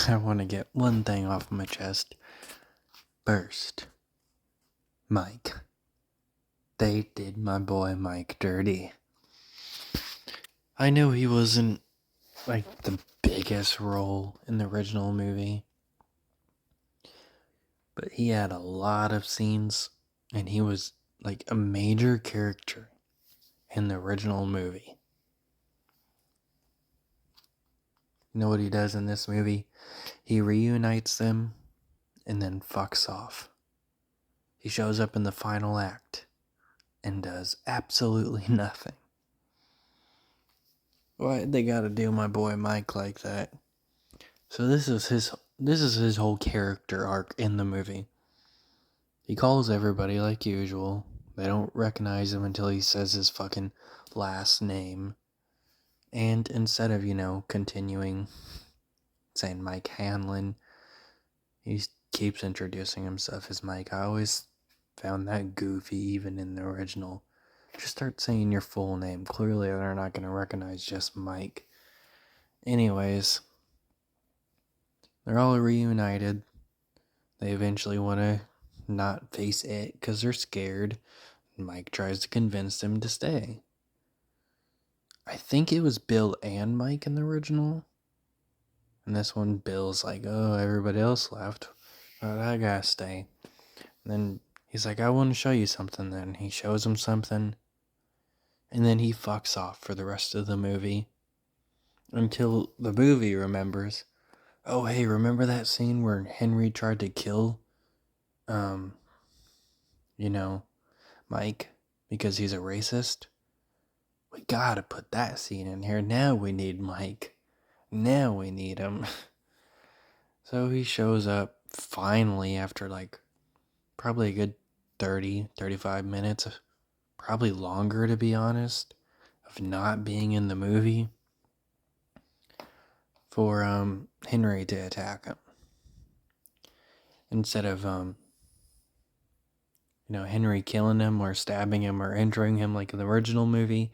I want to get one thing off my chest. First, Mike. They did my boy Mike dirty. I know he wasn't like the biggest role in the original movie, but he had a lot of scenes and he was like a major character in the original movie. You know what he does in this movie? He reunites them and then fucks off. He shows up in the final act and does absolutely nothing. Why'd they gotta do my boy Mike like that? So this is his whole character arc in the movie. He calls everybody like usual. They don't recognize him until he says his fucking last name. And instead of, continuing saying Mike Hanlon, he keeps introducing himself as Mike. I always found that goofy, even in the original. Just start saying your full name. Clearly they're not going to recognize just Mike. Anyways, they're all reunited. They eventually want to not face it because they're scared. Mike tries to convince them to stay. I think it was Bill and Mike in the original. And this one, Bill's like, oh, everybody else left, but I gotta stay. And then he's like, I want to show you something then. He shows him something. And then he fucks off for the rest of the movie. Until the movie remembers, oh, hey, remember that scene where Henry tried to kill, Mike because he's a racist? We gotta put that scene in here. Now we need Mike. Now we need him. So he shows up finally after probably a good 35 minutes, probably longer to be honest, of not being in the movie for Henry to attack him. Instead of Henry killing him or stabbing him or injuring him like in the original movie,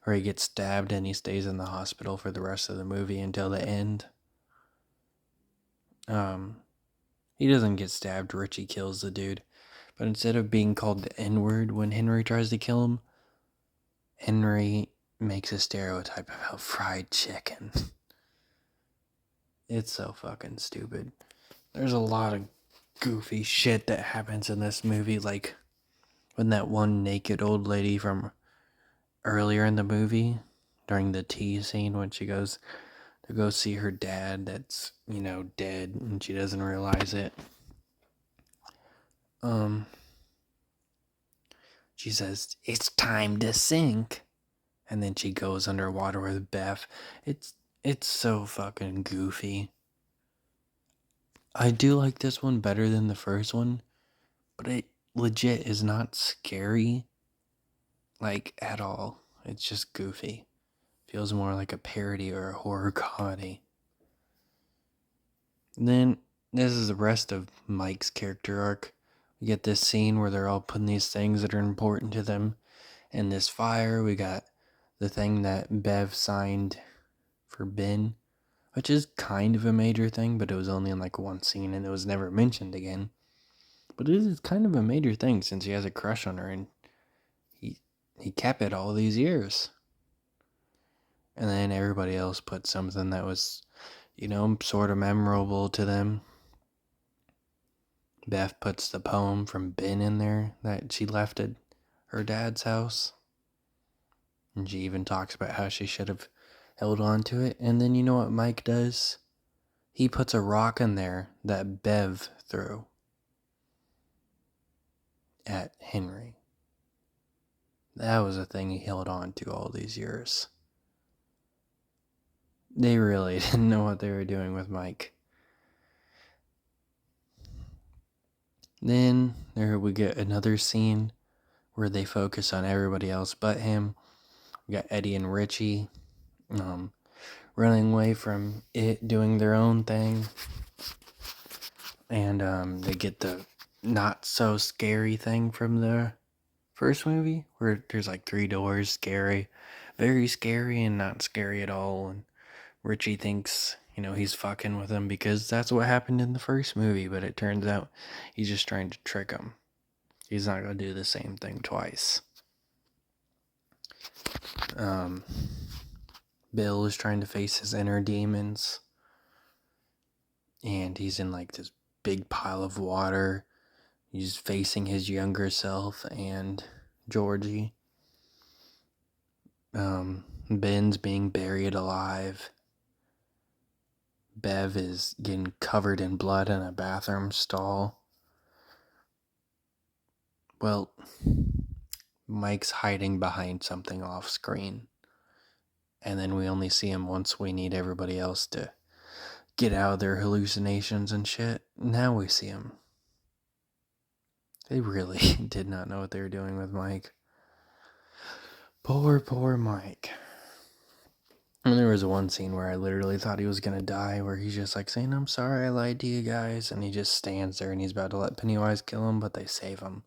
where he gets stabbed and he stays in the hospital for the rest of the movie until the end. He doesn't get stabbed. Richie kills the dude. But instead of being called the N-word when Henry tries to kill him, Henry makes a stereotype about fried chicken. It's so fucking stupid. There's a lot of goofy shit that happens in this movie, like when that one naked old lady from earlier in the movie, during the tea scene when she goes to go see her dad that's, dead and she doesn't realize it. She says, it's time to sink. And then she goes underwater with Beth. It's so fucking goofy. I do like this one better than the first one, but it legit is not scary, at all. It's just goofy. Feels more like a parody or a horror comedy. And then this is the rest of Mike's character arc. We get this scene where they're all putting these things that are important to them in this fire. We got the thing that Bev signed for Ben, which is kind of a major thing, but it was only in one scene and it was never mentioned again. But it is kind of a major thing since he has a crush on her and he kept it all these years. And then everybody else put something that was, sort of memorable to them. Beth puts the poem from Ben in there that she left at her dad's house. And she even talks about how she should have held on to it. And then you know what Mike does? He puts a rock in there that Bev threw at Henry. That was a thing he held on to all these years. They really didn't know what they were doing with Mike. Then there we get another scene where they focus on everybody else but him. We got Eddie and Richie running away from it, doing their own thing. And they get the not so scary thing from the first movie where there's 3 doors, scary, very scary, and not scary at all. And Richie thinks, he's fucking with him because that's what happened in the first movie, but it turns out he's just trying to trick him. He's not going to do the same thing twice. Bill is trying to face his inner demons, and he's in like this big pile of water. He's facing his younger self and Georgie. Ben's being buried alive. Bev is getting covered in blood in a bathroom stall. Well, Mike's hiding behind something off screen. And then we only see him once we need everybody else to get out of their hallucinations and shit. Now we see him. They really did not know what they were doing with Mike. Poor Mike. And there was one scene where I literally thought he was gonna die, where he's just like saying, "I'm sorry I lied to you guys," and he just stands there and he's about to let Pennywise kill him, but they save him.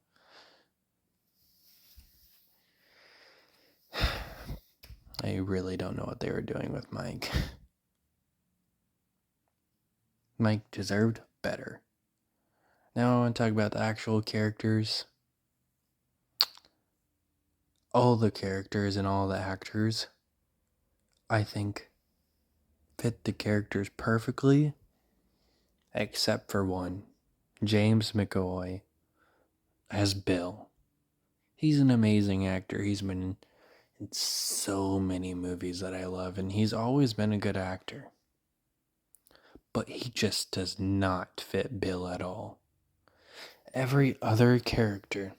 I really don't know what they were doing with Mike. Mike deserved better. Now I want to talk about the actual characters. All the characters and all the actors, I think, fit the characters perfectly, except for one. James McAvoy as Bill. He's an amazing actor. He's been in so many movies that I love, and he's always been a good actor. But he just does not fit Bill at all. Every other character,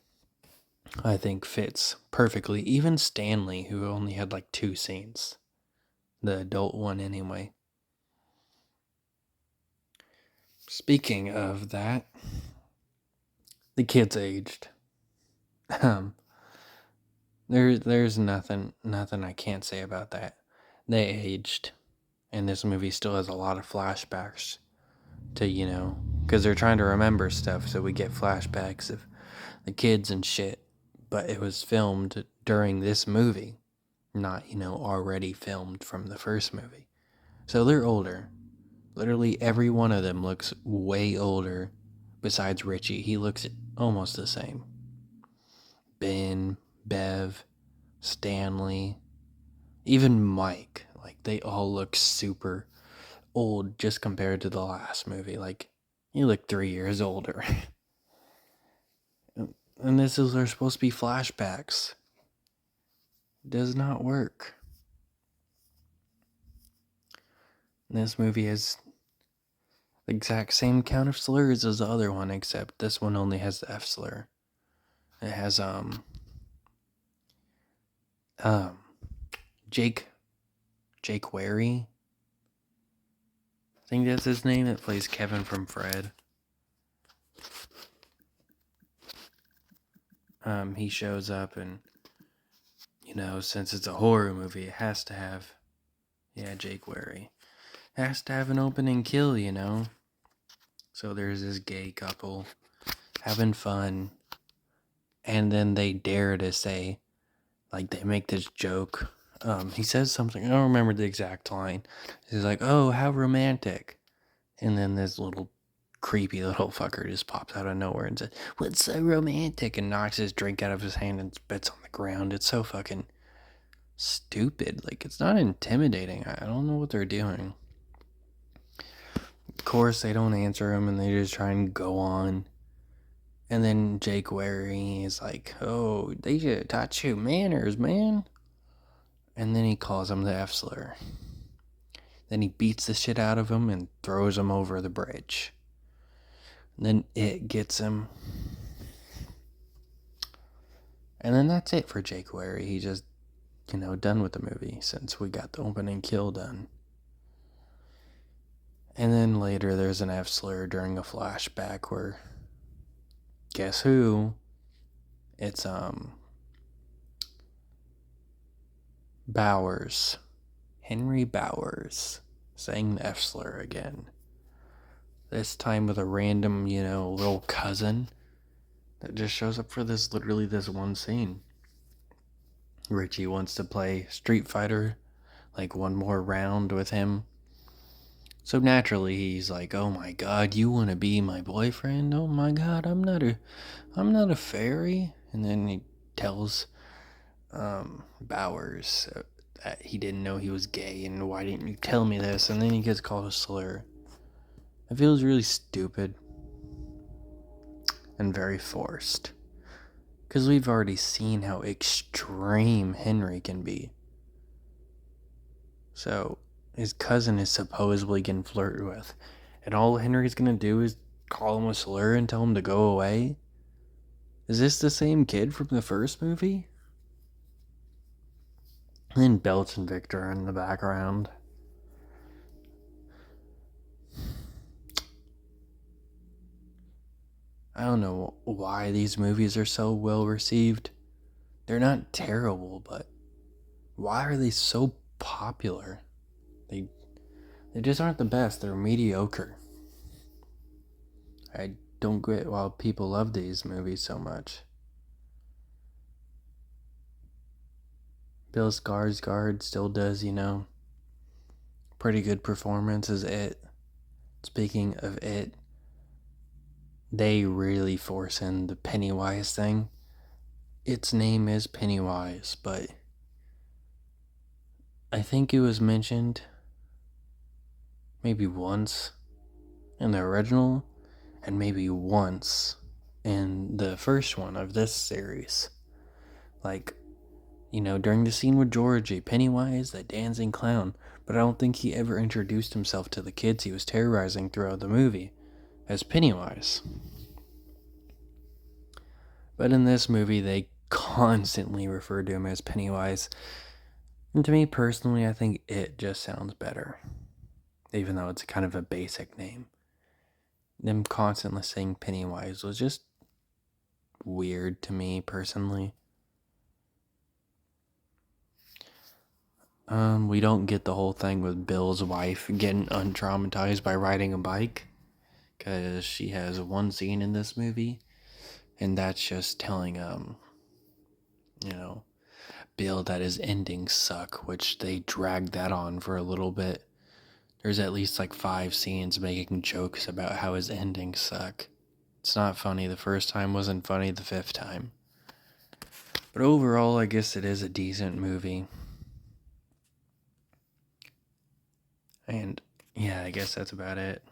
I think, fits perfectly. Even Stanley, who only had like 2 scenes. The adult one, anyway. Speaking of that, the kids aged. There's nothing I can't say about that. They aged. And this movie still has a lot of flashbacks to, because they're trying to remember stuff, so we get flashbacks of the kids and shit. But it was filmed during this movie, not, already filmed from the first movie. So they're older. Literally every one of them looks way older besides Richie. He looks almost the same. Ben, Bev, Stanley, even Mike. Like, they all look super old just compared to the last movie. Like, you look 3 years older. And they're supposed to be flashbacks. It does not work. And this movie has the exact same count of slurs as the other one, except this one only has the F slur. It has Jake Wary. I think that's his name. That plays Kevin from Fred. He shows up, and since it's a horror movie, it has to have, Jake Wary. It has to have an opening kill, So there's this gay couple having fun, and then they dare to say, like, they make this joke. He says something, I don't remember the exact line. He's like, "Oh, how romantic." And then this little creepy little fucker just pops out of nowhere and says, "What's so romantic?" and knocks his drink out of his hand and spits on the ground. It's so fucking stupid. Like, it's not intimidating. I don't know what they're doing. Of course, they don't answer him, and they just try and go on. And then Jake Wary is like, "Oh, they should have taught you manners, man." And then he calls him the F slur. Then he beats the shit out of him and throws him over the bridge. And then it gets him. And then that's it for Jake Wary. He just, done with the movie since we got the opening kill done. And then later there's an F slur during a flashback where, guess who? It's, Bowers. Henry Bowers saying the F slur again. This time with a random, little cousin that just shows up for literally this one scene. Richie wants to play Street Fighter, like one more round with him. So naturally he's like, "Oh my god, you want to be my boyfriend? Oh my god, I'm not a fairy." And then he tells Bowers that he didn't know he was gay, and why didn't you tell me this? And then he gets called a slur. It feels really stupid and very forced. Because we've already seen how extreme Henry can be. So, his cousin is supposedly getting flirted with. And all Henry's gonna do is call him a slur and tell him to go away? Is this the same kid from the first movie? And then Belch and Victor in the background. I don't know why these movies are so well received. They're not terrible, but why are they so popular? They they just aren't the best. They're mediocre. I don't get why people love these movies so much. Bill Skarsgård still does, pretty good performance as It. Speaking of It, they really force in the Pennywise thing. Its name is Pennywise, but I think it was mentioned maybe once in the original and maybe once in the first one of this series. Like, during the scene with Georgie, Pennywise, the dancing clown, but I don't think he ever introduced himself to the kids he was terrorizing throughout the movie as Pennywise. But in this movie, they constantly refer to him as Pennywise. And to me personally, I think It just sounds better, even though it's kind of a basic name. Them constantly saying Pennywise was just weird to me personally. We don't get the whole thing with Bill's wife getting untraumatized by riding a bike, because she has one scene in this movie, and that's just telling Bill that his endings suck, which they dragged that on for a little bit. There's at least like 5 scenes making jokes about how his endings suck. It's not funny. The first time wasn't funny the 5th time. But overall, I guess it is a decent movie. And yeah, I guess that's about it.